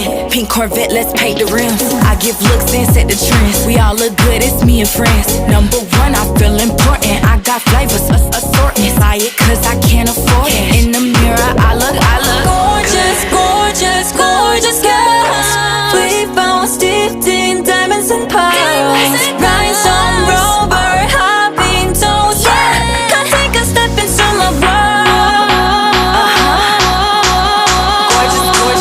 in. Pink Corvette, let's paint the rims. I give looks and set the trends. We all look good, it's me and friends. Number one, I feel important. I got flavors, assortments. Buy it cause I can't afford it. In the mirror, I look gorgeous, gorgeous, gorgeous girls. We found dipped in diamonds and pearls.